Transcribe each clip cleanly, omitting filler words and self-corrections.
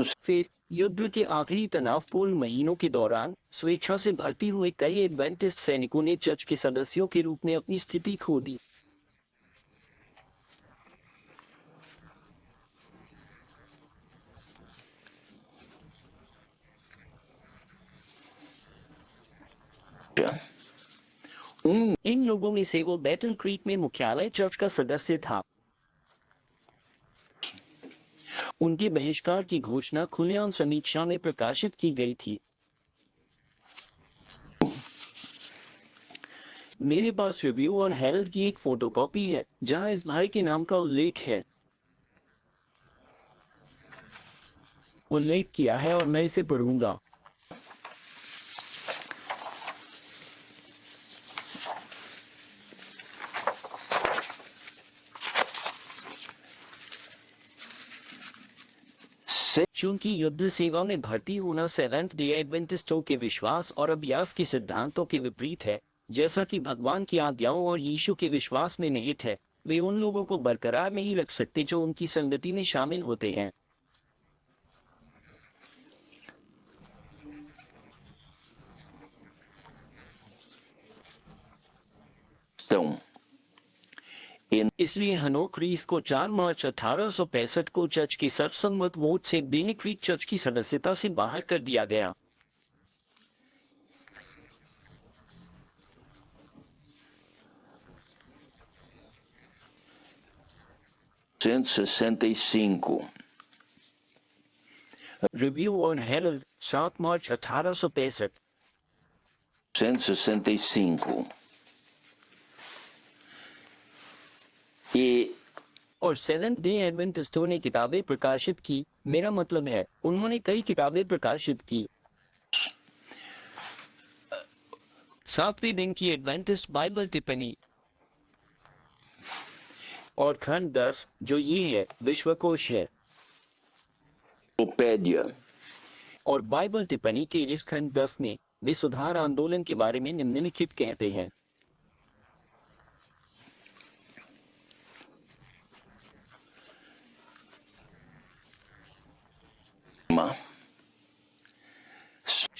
फिर युद्ध के आखिरी तनावपूर्ण महीनों के दौरान स्वेच्छा से भर्ती हुए कई एडवेंटिस्ट सैनिकों ने चर्च के सदस्यों के रूप में अपनी स्थिति खो दी। इन लोगों में से वो बैटल क्रीक में मुख्यालय चर्च का सदस्य था। उनके बहिष्कार की घोषणा खुलेआम समीक्षा में प्रकाशित की गई थी। मेरे पास रिव्यू और हेरल्ड की एक फोटोकॉपी है जहां इस भाई के नाम का उल्लेख किया है और मैं इसे पढ़ूंगा। चूंकि युद्ध सेवा में भर्ती होना सेवेंथ डे एडवेंटिस्टों के विश्वास और अभ्यास के सिद्धांतों के विपरीत है, जैसा कि भगवान की आज्ञाओं और यीशु के विश्वास में निहित है, वे उन लोगों को बरकरार नहीं रख सकते जो उनकी संगति में शामिल होते हैं। इसलिए हनोक रीस को 4 मार्च 1865 को चर्च की सर्वसम्मत वोट से बेने क्रीक चर्च की सदस्यता से बाहर कर दिया गया। 165. Review on Herald 7 March 1865। 165. E और सेवेंथ डे एडवेंटिस्टों ने किताबें प्रकाशित की, मेरा मतलब है उन्होंने कई किताबें प्रकाशित की। सातवें दिन की एडवेंटिस्ट बाइबल टिप्पणी और खंड 10 जो ये है विश्वकोश है। Wikipedia. और बाइबल टिप्पणी के इस खंड 10 में वे सुधार आंदोलन के बारे में निम्नलिखित कहते हैं।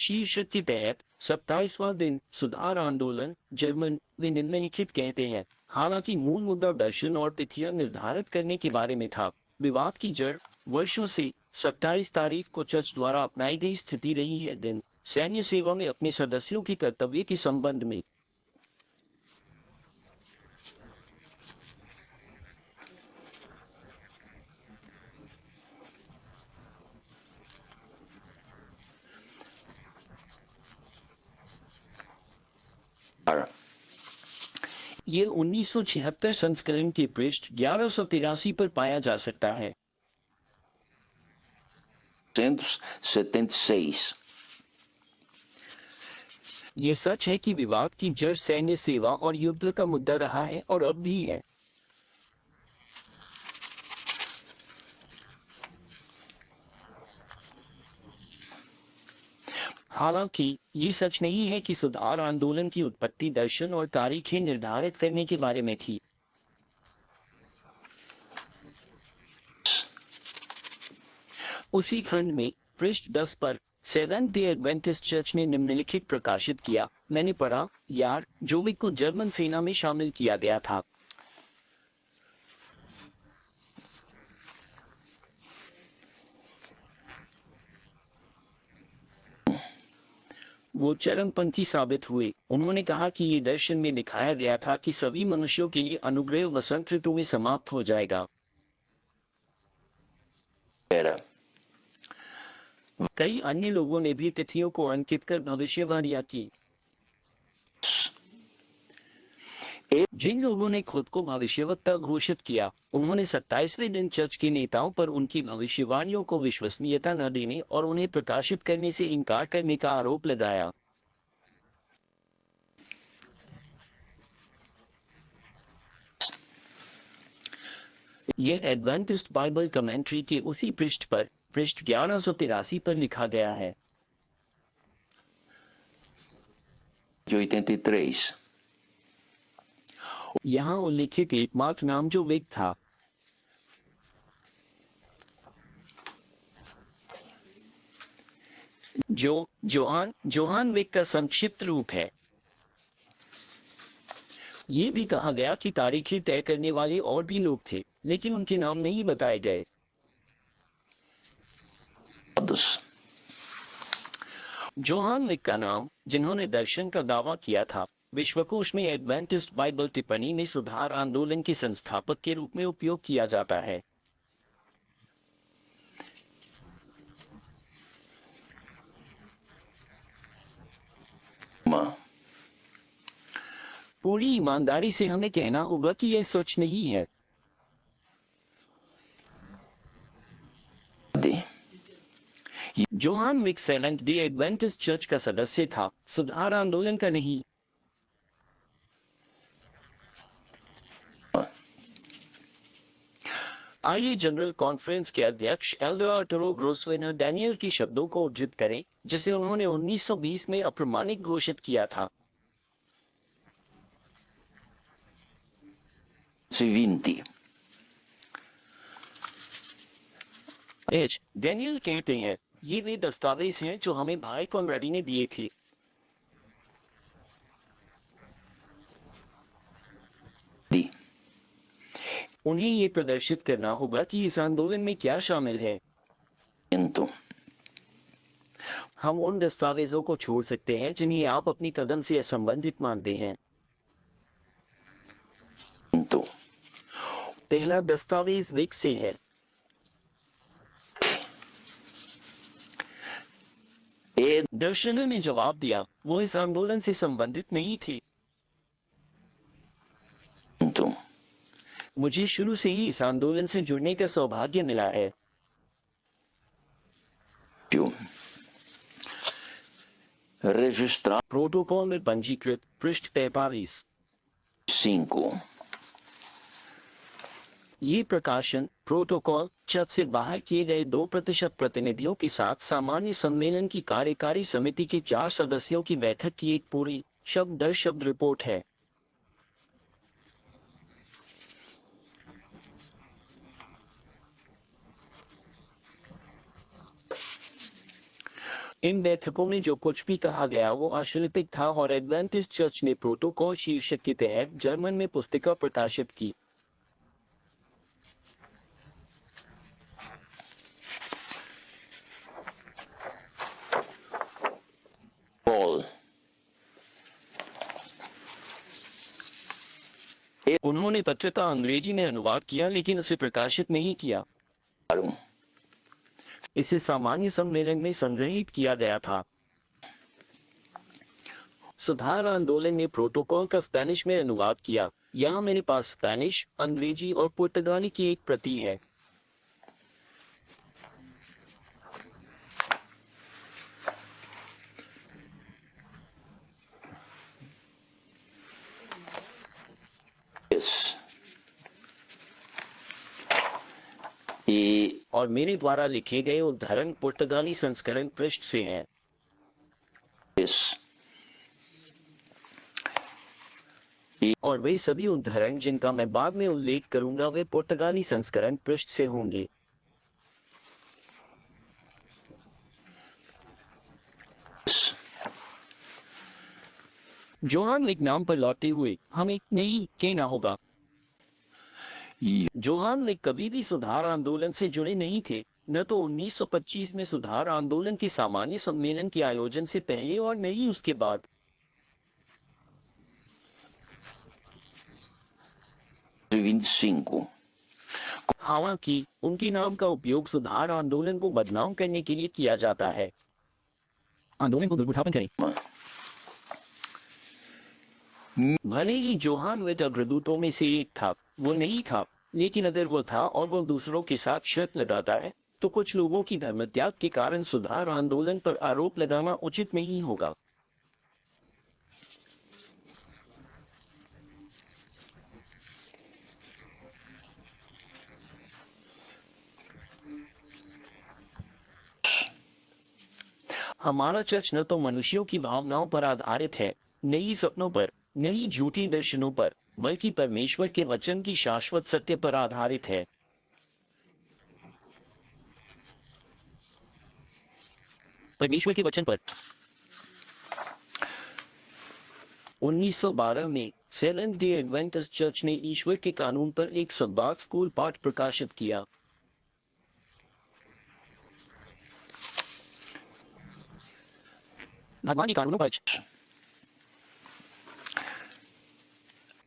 शीर्षक के तहत 27वां दिन सुधार आंदोलन जर्मन। वे निम्नलिखित कहते हैं, हालांकि मूल मुद्दा दर्शन और तिथियां निर्धारित करने के बारे में था, विवाद की जड़ वर्षों से 27 तारीख को चर्च द्वारा अपनाई गई स्थिति रही है। दिन सैन्य सेवा में अपने सदस्यों के कर्तव्य के संबंध में। ये 1976 संस्करण के पृष्ठ 1183 पर पाया जा सकता है। 176. ये सच है कि विवाद की जड़ सैन्य सेवा और युद्ध का मुद्दा रहा है और अब भी है। हालांकि ये सच नहीं है कि सुधार आंदोलन की उत्पत्ति दर्शन और तारीखें निर्धारित करने के बारे में थी। उसी खंड में पृष्ठ 10 पर सेवेंथ डे एडवेंटिस्ट चर्च ने निम्नलिखित प्रकाशित किया, मैंने पढ़ा, यार जोविक को जर्मन सेना में शामिल किया गया था। वो चरमपंथी साबित हुए। उन्होंने कहा कि ये दर्शन में दिखाया गया था कि सभी मनुष्यों के लिए अनुग्रह वसंत ऋतु में समाप्त हो जाएगा। Era. कई अन्य लोगों ने भी तिथियों को अंकित कर भविष्यवाणियां की। जिन लोगों ने खुद को भविष्यवक्ता घोषित किया, उन्होंने 27वें दिन चर्च के नेताओं पर उनकी भविष्यवाणियों को विश्वसनीयता न देने और उन्हें प्रकाशित करने से इनकार करने का आरोप लगाया। यह एडवेंटिस्ट बाइबल कमेंट्री के उसी पृष्ठ पर पृष्ठ 1183 पर लिखा गया है। 83. यहाँ उल्लिखित एकमात्र नाम जो विक था। जो जोहान विक का संक्षिप्त रूप है। ये भी कहा गया कि तारीखें तय करने वाले और भी लोग थे, लेकिन उनके नाम नहीं बताए गए। जोहान विक का नाम, जिन्होंने दर्शन का दावा किया था, विश्वकोश में एडवेंटिस्ट बाइबल टिप्पणी में सुधार आंदोलन के संस्थापक के रूप में उपयोग किया जाता है। पूरी ईमानदारी से हमें कहना होगा कि यह सच नहीं है। Johan Vik seventh day Adventist church का सदस्य था, सुधार आंदोलन का नहीं। आइए जनरल कॉन्फ्रेंस के अध्यक्ष एल्डर आर्टुरो ग्रोसवेनर डैनियल की शब्दों को उद्धृत करें, जिसे उन्होंने 1920 में अप्रमाणिक घोषित किया था। डैनियल कहते हैं, ये वे दस्तावेज हैं जो हमें भाई कॉनरेडी ने दिए थे। उन्हें ये प्रदर्शित करना होगा कि इस आंदोलन में क्या शामिल है। हम उन दस्तावेजों को छोड़ सकते हैं जिन्हें आप अपनी कदम से असंबंधित मानते हैं। पहला दस्तावेज विक से है। दर्शनल ने जवाब दिया, वो इस आंदोलन से संबंधित नहीं थे। मुझे शुरू से ही इस आंदोलन से जुड़ने का सौभाग्य मिला है। प्रोटोकॉल में पंजीकृत पृष्ठ 43। ये प्रकाशन प्रोटोकॉल चर्च से बाहर किए गए 2% प्रतिनिधियों के साथ सामान्य सम्मेलन की कार्यकारी समिति के 4 सदस्यों की बैठक की एक पूरी शब्द दर शब्द रिपोर्ट है। इन बैठकों में जो कुछ भी कहा गया वो आश्रित था और एडवेंटिस्ट चर्च ने प्रोटोकॉल शीर्षक के तहत जर्मन में पुस्तिका प्रकाशित की। उन्होंने पत्र का अंग्रेजी में अनुवाद किया, लेकिन उसे प्रकाशित नहीं किया। इसे सामान्य सम्मेलन में संग्रहित किया गया था। सुधार आंदोलन ने प्रोटोकॉल का स्पेनिश में अनुवाद किया। यहाँ मेरे पास स्पेनिश, अंग्रेजी और पुर्तगाली की एक प्रति है। और मेरे द्वारा लिखे गए उद्धरण पुर्तगाली संस्करण पृष्ठ से हैं। और वे सभी उद्धरण जिनका मैं बाद में उल्लेख करूंगा वे पुर्तगाली संस्करण पृष्ठ से होंगे। जोहान विक नाम पर लौटते हुए हमें नहीं कहना होगा। जोहान विक कभी भी सुधार आंदोलन से जुड़े नहीं थे, न तो 1925 में सुधार आंदोलन के सामान्य सम्मेलन के आयोजन से पहले और न ही उसके बाद। हालांकि उनके नाम का उपयोग सुधार आंदोलन को बदनाम करने के लिए किया जाता है। आंदोलन को दुर्गुठापन करें। भले ही जोहान विक अग्रदूतों में से एक था, वो नहीं था, लेकिन अगर वो था और वो दूसरों के साथ शर्त लगाता है, तो कुछ लोगों की धर्मत्याग के कारण सुधार आंदोलन पर आरोप लगाना उचित नहीं होगा। हमारा चर्च न तो मनुष्यों की भावनाओं पर आधारित है, न ही सपनों पर, न ही झूठी दर्शनों पर, बल्कि परमेश्वर के वचन की शाश्वत सत्य पर आधारित है। परमेश्वर के वचन पर 1912 में सेवेंथ डे एडवेंटिस्ट चर्च ने ईश्वर के कानून पर एक संवाद स्कूल पाठ प्रकाशित किया। भगवान के कानूनों पर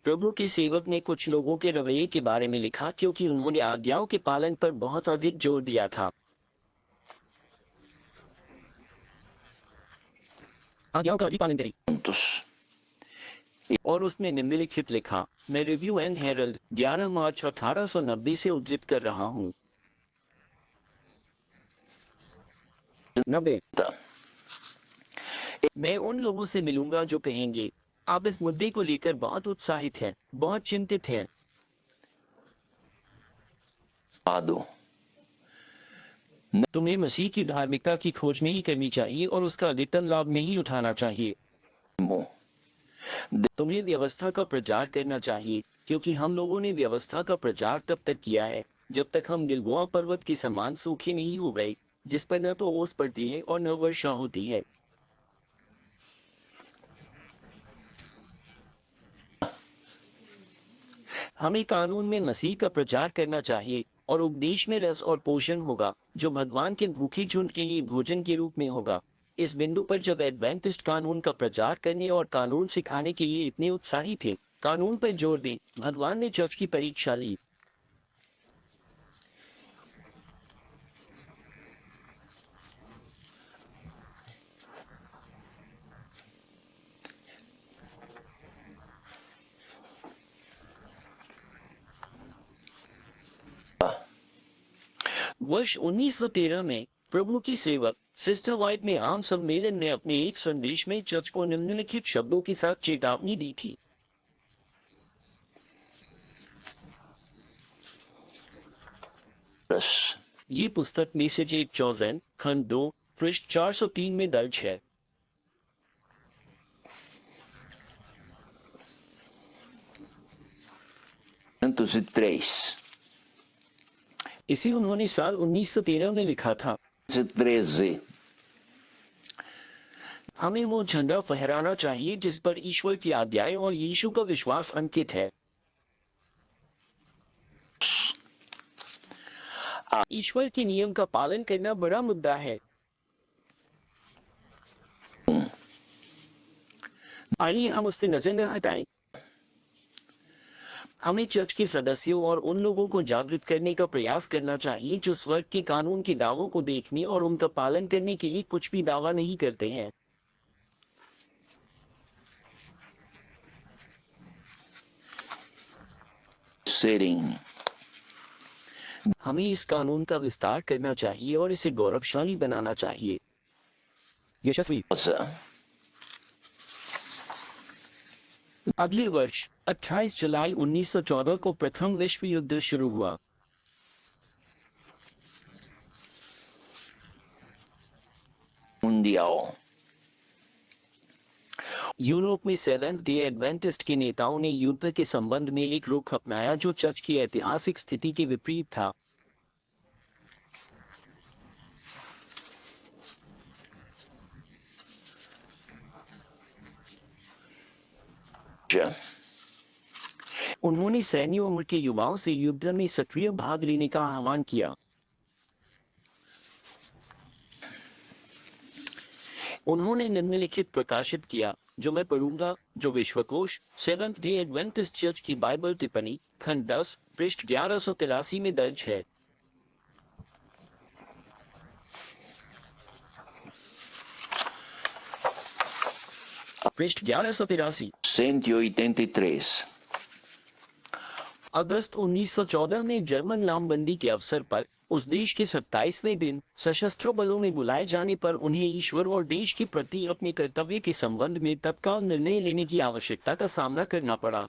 प्रभु के सेवक ने कुछ लोगों के रवैये के बारे में लिखा क्योंकि उन्होंने आज्ञाओं के पालन पर बहुत अधिक जोर दिया था। आज्ञाओं का अधिक पालन करें। puntos. और उसने निम्नलिखित लिखा, मैं रिव्यू एंड हेरल्ड 11 मार्च 1890 से उद्धृत कर रहा हूँ। 90 मैं उन लोगों से मिलूंगा जो कहेंगे आप इस मुद्दे को लेकर बहुत उत्साहित हैं, बहुत चिंतित हैं। Ado. तुम्हें मसीह की धार्मिकता की खोज नहीं करनी चाहिए और उसका अधिकतम लाभ नहीं उठाना चाहिए। Mo. तुम्हें व्यवस्था का प्रचार करना चाहिए क्योंकि हम लोगों ने व्यवस्था का प्रचार तब तक किया है जब तक हम गिलबोआ पर्वत के समान सूखे नहीं हो गए जिस पर न तो ओस पड़ती है और न वर्षा होती है। हमें कानून में मसीह का प्रचार करना चाहिए और उपदेश में रस और पोषण होगा जो भगवान के भूखे झुंड के लिए भोजन के रूप में होगा। इस बिंदु पर जब एडवेंटिस्ट कानून का प्रचार करने और कानून सिखाने के लिए इतने उत्साही थे, कानून पर जोर दें, भगवान ने चर्च की परीक्षा ली। वर्ष 1913 में प्रभु की सेवक सिस्टर वाइट ने आम सम्मेलन में अपने एक संदेश में चर्च को निम्नलिखित शब्दों के साथ चेतावनी दी थी। Plus. ये पुस्तक मैसेज ए चोजन खंड 2 पृष्ठ 403 में दर्ज है। Santos e 3. इसे उन्होंने साल 1913 में लिखा था। 13. हमें वो झंडा फहराना चाहिए जिस पर ईश्वर की आज्ञाएं और यीशु का विश्वास अंकित है। ईश्वर के नियम का पालन करना बड़ा मुद्दा है। आइए हम उससे नजर न हटाएं। हमें चर्च के सदस्यों और उन लोगों को जागृत करने का प्रयास करना चाहिए जो स्वर्ग के कानून के दावों को देखने और उनका पालन करने के लिए कुछ भी दावा नहीं करते हैं। Serem. हमें इस कानून का विस्तार करना चाहिए और इसे गौरवशाली बनाना चाहिए। यशस्वी। Rosa. अगले वर्ष 28 जुलाई 1914 को प्रथम विश्व युद्ध शुरू हुआ। Mundial. यूरोप में सेवेंथ डे एडवेंटिस्ट के नेताओं ने युद्ध के संबंध में एक रुख अपनाया जो चर्च की ऐतिहासिक स्थिति के विपरीत था। Ja. उन्होंने सैन्य उम्र के युवाओं से युद्ध में सक्रिय भाग लेने का आह्वान किया। उन्होंने निम्नलिखित प्रकाशित किया जो मैं पढ़ूंगा, जो विश्वकोश सेवेंथ डे एडवेंटिस्ट चर्च की बाइबल टिप्पणी खंड 10 पृष्ठ 1183 में दर्ज है। पृष्ठ 1183। 183. अगस्त 1914 में जर्मन लामबंदी के अवसर पर उस देश के 27वें दिन सशस्त्र बलों में बुलाए जाने पर उन्हें ईश्वर और देश के प्रति अपने कर्तव्य के संबंध में तत्काल निर्णय लेने की आवश्यकता का सामना करना पड़ा।